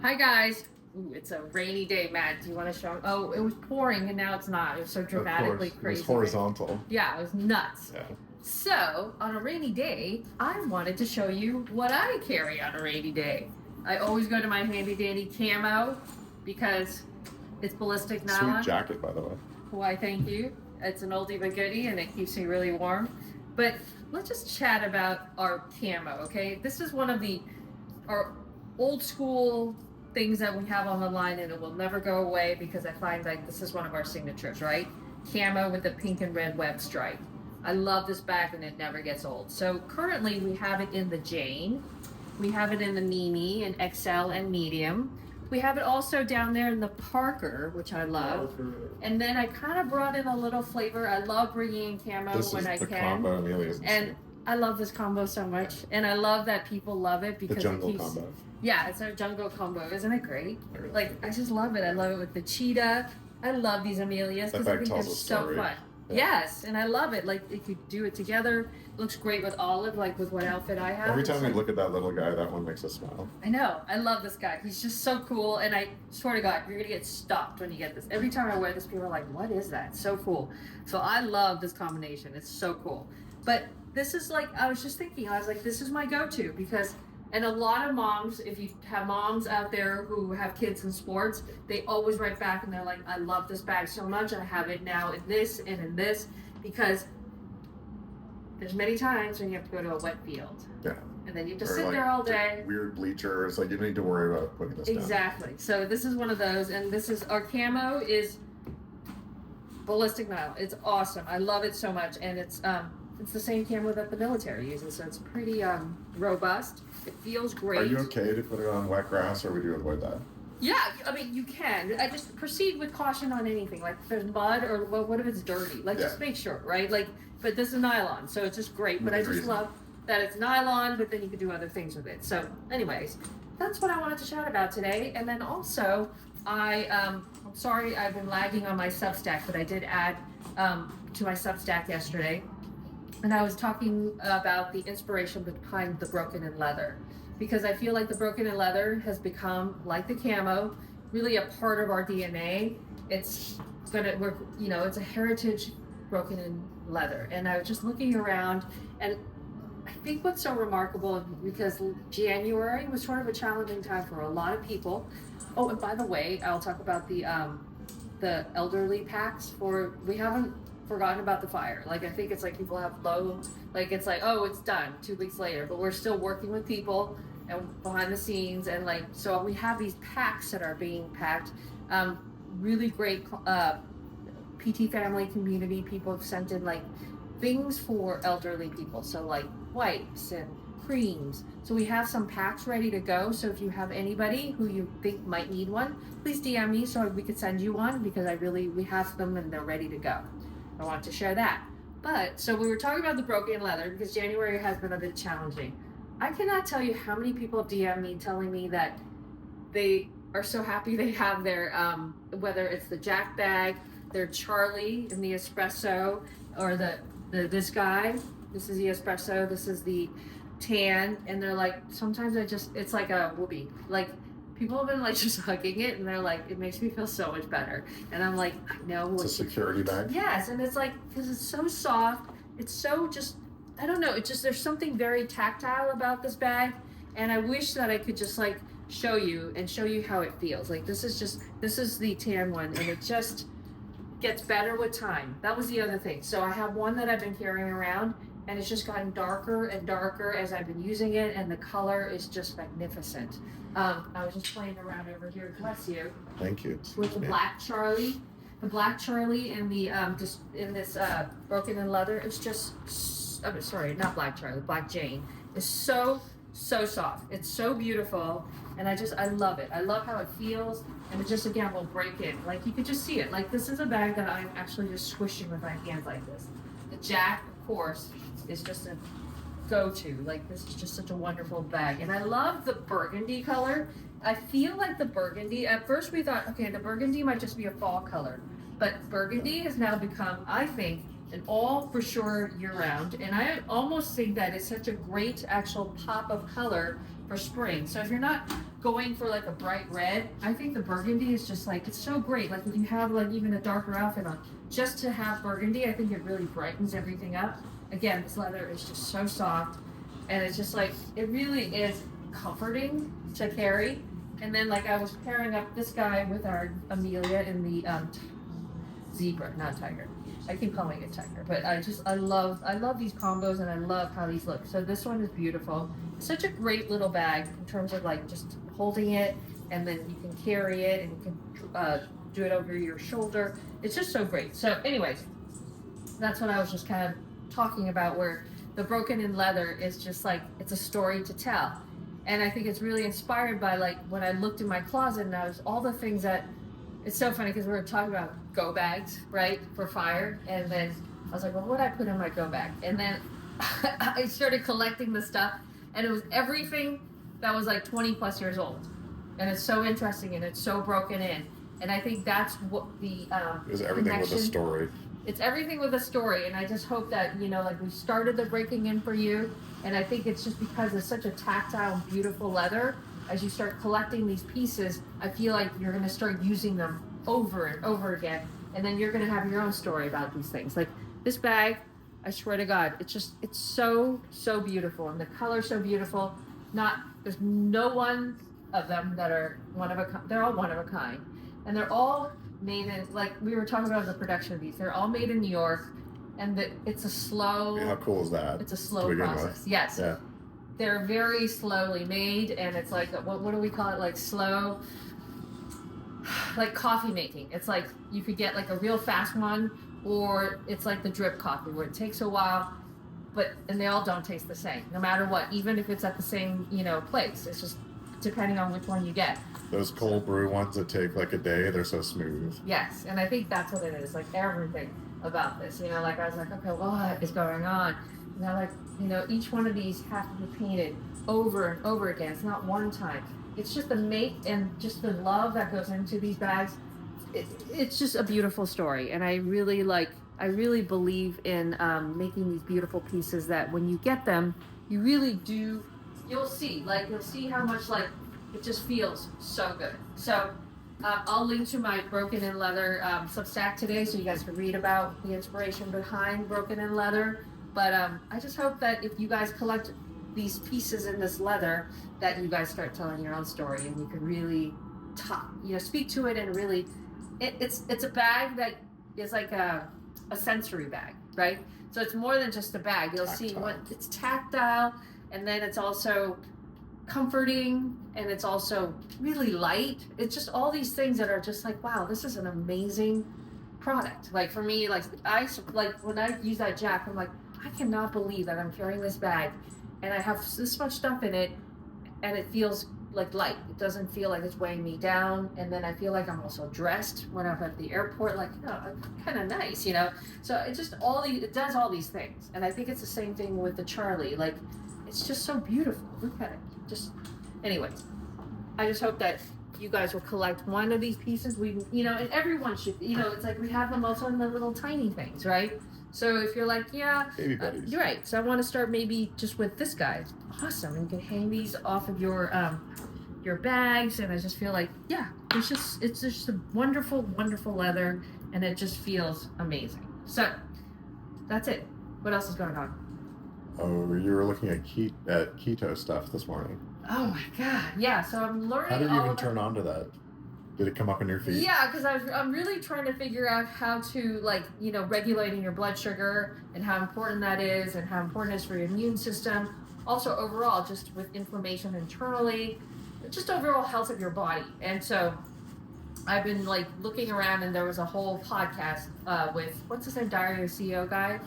Hi guys. Ooh, it's a rainy day, Matt. Do you want to show? Oh, it was pouring and now it's not. It was so dramatically Of course, crazy. it was horizontal. Yeah, it was nuts. Yeah. So, on a rainy day, I wanted to show you what I carry on a rainy day. I always go to my handy dandy Camo because it's ballistic nylon. Sweet jacket, by the way. Why, thank you. It's an oldie but goodie and it keeps me really warm. But let's just chat about our Camo, okay? This is one of our old school things that we have on the line, and it will never go away because I find like this is one of our signatures, right? Camo with the pink and red web stripe. I love this bag and it never gets old. So currently we have it in the Jane, we have it in the Mimi and XL and medium. We have it also down there in the Parker, which I love. And then I kind of brought in a little flavor. I love bringing in camo when I can. Combo Amelia's. And I love this combo so much, and I love that people love it because the jungle it keeps, combo. Yeah, it's our jungle combo, isn't it great? Really like I just love it. I love it with the cheetah. I love these Amelias because I think they're so fun. Yeah. Yes, and I love it. Like if you do it together, it looks great with Olive. Like with what outfit I have. Every time we look at that little guy, that one makes us smile. I know. I love this guy. He's just so cool, and I swear to God, you're gonna get stopped when you get this. Every time I wear this, people are like, "What is that?" It's so cool. So I love this combination. It's so cool. But this is like, I was just thinking, I was like, this is my go-to because, and a lot of moms, if you have moms out there who have kids in sports, they always write back and they're like, I love this bag so much. I have it now in this and in this because there's many times when you have to go to a wet field. Yeah. And then you have to sit there all day. Weird bleachers, like you don't need to worry about putting this down. Exactly. So this is one of those, and this is, our Camo is ballistic nylon. It's awesome. I love it so much, and it's the same Camo that the military uses, so it's pretty robust. It feels great. Are you okay to put it on wet grass, or would you avoid that? Yeah, I mean, you can. I just proceed with caution on anything. Like if there's mud or what if it's dirty? Like just make sure, right? Like, but this is nylon, so it's just great. But I just love that it's nylon, but then you can do other things with it. So anyways, that's what I wanted to chat about today. And then also, I'm sorry I've been lagging on my Substack, but I did add to my Substack yesterday. And I was talking about the inspiration behind the broken in leather, because I feel like the broken in leather has become, like the Camo, really a part of our DNA. It's a heritage broken in leather. And I was just looking around, and I think what's so remarkable, because January was sort of a challenging time for a lot of people. Oh, and by the way, I'll talk about the elderly packs we haven't forgotten about the fire. Like I think it's like people have low, like it's like, oh, it's done 2 weeks later, but we're still working with people and behind the scenes, and like, so we have these packs that are being packed. Really great PT family community people have sent in like things for elderly people, so like wipes and creams. So we have some packs ready to go, so if you have anybody who you think might need one, please DM me so we could send you one, because we have them and they're ready to go. I want to share that. But so we were talking about the broken leather because January has been a bit challenging. I cannot tell you how many people have DM'd me telling me that they are so happy they have their whether it's the Jack bag, their Charlie in the espresso, or this guy. This is the espresso. This is the tan, and they're like, sometimes it's like a whoopee. Like people have been like just hugging it, and they're like, it makes me feel so much better. And I'm like, I know. It's a security bag. Yes, and it's like, because it's so soft. It's so just, I don't know. It's just, there's something very tactile about this bag, and I wish that I could just like show you how it feels. Like this is the tan one, and it just gets better with time. That was the other thing. So I have one that I've been carrying around, and it's just gotten darker and darker as I've been using it, and the color is just magnificent. I was just playing around over here, bless you. Thank you. With the black Charlie. The black Charlie in the just in this broken in leather, it's just, sorry, not black Charlie, black Jane. It's so soft. It's so beautiful, and I love it. I love how it feels, and it just, again, will break in. Like you could just see it. Like this is a bag that I'm actually just squishing with my hands like this. The Jack, of course, is just a go-to. Like this is just such a wonderful bag, and I love the burgundy color. I feel like the burgundy, at first we thought, okay, the burgundy might just be a fall color, but burgundy has now become, I think, an all for sure year round, and I almost think that it's such a great actual pop of color for spring. So if you're not going for like a bright red, I think the burgundy is just like, it's so great. Like if you have like even a darker outfit on, just to have burgundy, I think it really brightens everything up. Again, this leather is just so soft, and it's just like, it really is comforting to carry. And then like I was pairing up this guy with our Amelia in the zebra, not tiger. I keep calling it tiger, but I love these combos, and I love how these look. So this one is beautiful. Such a great little bag in terms of like just holding it, and then you can carry it, and you can do it over your shoulder. It's just so great. So anyways, that's what I was just kind of talking about, where the broken in leather is just like, it's a story to tell. And I think it's really inspired by like when I looked in my closet, and I was all the things that, it's so funny because we were talking about go bags, right, for fire. And then I was like, well, what would I put in my go bag? And then I started collecting the stuff, and it was everything that was like 20 plus years old. And it's so interesting, and it's so broken in. And I think that's what the is everything connection, with a story. It's everything with a story. And I just hope that, you know, like we started the breaking in for you. And I think it's just because it's such a tactile, beautiful leather. As you start collecting these pieces, I feel like you're going to start using them over and over again. And then you're going to have your own story about these things. Like this bag, I swear to God, it's so, so beautiful. And the color's so beautiful. There's no one of them that are one of a kind. They're all one of a kind. And they're all made in, like we were talking about the production of these. They're all made in New York. And it's a slow... How cool is that? It's a slow process. Yes. Yeah. They're very slowly made, and it's like, what do we call it? Like slow, like coffee making. It's like you could get like a real fast one, or it's like the drip coffee where it takes a while, and they all don't taste the same, no matter what, even if it's at the same, place. It's just depending on which one you get. Those cold brew ones that take like a day, they're so smooth. Yes, and I think that's what it is, like everything about this, like I was like, okay, what is going on? And I'm like, each one of these have to be painted over and over again. It's not one time. It's just the make and just the love that goes into these bags. It's just a beautiful story. And I really believe in making these beautiful pieces that when you get them, you really do, you'll see how much like it just feels so good. So I'll link to my Broken in Leather Substack today so you guys can read about the inspiration behind Broken in Leather. But I just hope that if you guys collect these pieces in this leather, that you guys start telling your own story, and you can really speak to it, and really, it's a bag that is like a sensory bag, right? So it's more than just a bag. You'll see what it's tactile, and then it's also comforting, and it's also really light. It's just all these things that are just like, wow, this is an amazing product. Like for me, like when I use that jack, I'm like, I cannot believe that I'm carrying this bag and I have this much stuff in it, and it feels like light. It doesn't feel like it's weighing me down. And then I feel like I'm also dressed when I'm at the airport, like, kind of nice, So it just it does all these things. And I think it's the same thing with the Charlie. Like, it's just so beautiful. Look at it. Anyways, I just hope that you guys will collect one of these pieces. And everyone should, it's like we have them also in the little tiny things, right? So if you're like, baby buddies. You're right. So I want to start maybe just with this guy. It's awesome. And you can hang these off of your bags. And I just feel like, it's just a wonderful, wonderful leather, and it just feels amazing. So that's it. What else is going on? Oh, you were looking at keto stuff this morning. Oh my God. Yeah. So I'm learning. How did you even turn on to that? Did it come up in your feed? Yeah, because I'm really trying to figure out how to, regulating your blood sugar and how important that is, and how important it is for your immune system. Also, overall, just with inflammation internally, just overall health of your body. And so I've been looking around, and there was a whole podcast with, what's his name, Diary of a CEO guy?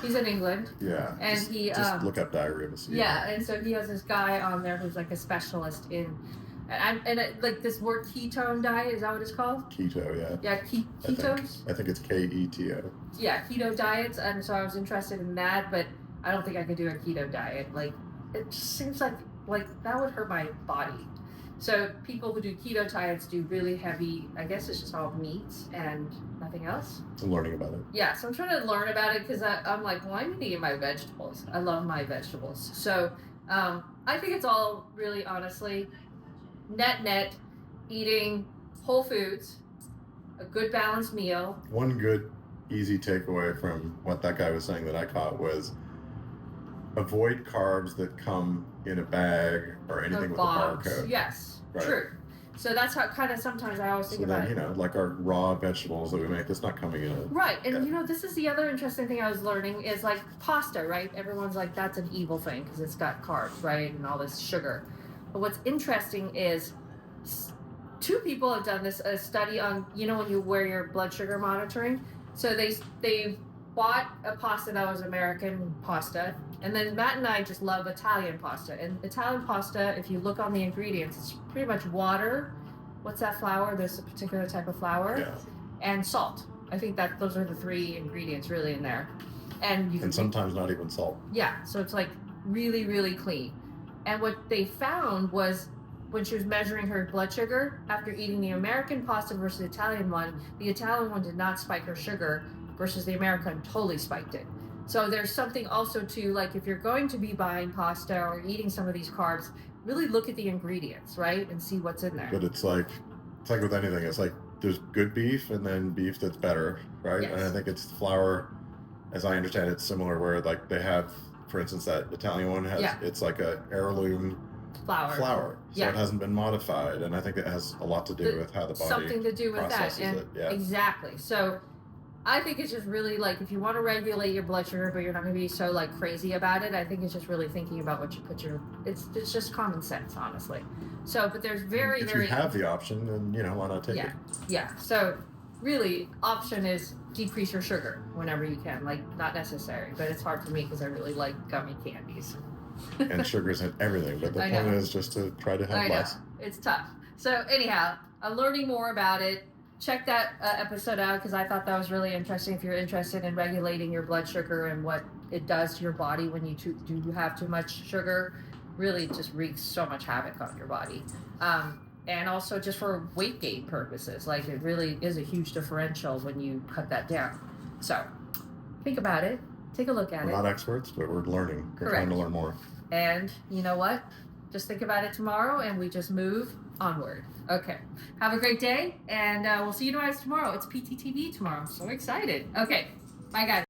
He's in England. Yeah. And just look up Diary of a CEO. Yeah, and so he has this guy on there who's a specialist in. This word ketone diet, is that what it's called? Keto, yeah. Yeah, ketos? I think it's Keto. Yeah, keto diets, and so I was interested in that, but I don't think I could do a keto diet. It just seems like that would hurt my body. So people who do keto diets do really heavy, I guess it's just all meats and nothing else. I'm learning about it. Yeah, so I'm trying to learn about it because I'm like, well, I'm eating my vegetables. I love my vegetables. So I think it's all really, honestly, net eating whole foods, a good balanced meal. One good, easy takeaway from what that guy was saying that I caught was avoid carbs that come in a bag or anything with a barcode. Yes, right. True. So that's how kind of sometimes I always think about it. So then, like our raw vegetables that we make, that's not coming in. Right, and this is the other interesting thing I was learning is like pasta, right? Everyone's like, that's an evil thing because it's got carbs, right? And all this sugar. But what's interesting is two people have done this, a study on, when you wear your blood sugar monitoring. So they bought a pasta that was American pasta, and then Matt and I just love Italian pasta. And Italian pasta, if you look on the ingredients, it's pretty much water. What's that flour? There's a particular type of flour. Yeah. And salt. I think that those are the three ingredients really in there. And sometimes not even salt. Yeah, so it's like really, really clean. And what they found was when she was measuring her blood sugar after eating the American pasta versus the Italian one did not spike her sugar versus the American totally spiked it. So there's something also to, like, if you're going to be buying pasta or eating some of these carbs, really look at the ingredients, right? And see what's in there. But it's like with anything, it's like there's good beef and then beef that's better, right? Yes. And I think it's flour, as I understand it, similar where like they have, for instance, that Italian one has, it's like a heirloom flour. So it hasn't been modified. And I think it has a lot to do with how the body something to do with that. And exactly. So I think it's just really like, if you want to regulate your blood sugar, but you're not going to be so like crazy about it, I think it's just really thinking about what you put it's just common sense, honestly. So, but there's if you have the option, then, why not take it? Yeah. So really, option is decrease your sugar whenever you can. Like, not necessary, but it's hard for me because I really like gummy candies. And sugar's in everything, but the point is just to try to have less. It's tough. So anyhow, I'm learning more about it. Check that episode out because I thought that was really interesting. If you're interested in regulating your blood sugar and what it does to your body when you do have too much sugar, really just wreaks so much havoc on your body. And also just for weight gain purposes, like it really is a huge differential when you cut that down. So think about it. Take a look at it. We're not experts, but we're learning. We're trying to learn more. And you know what? Just think about it tomorrow and we just move onward. Okay. Have a great day and we'll see you guys tomorrow. It's PTTV tomorrow. I'm so excited. Okay. Bye, guys.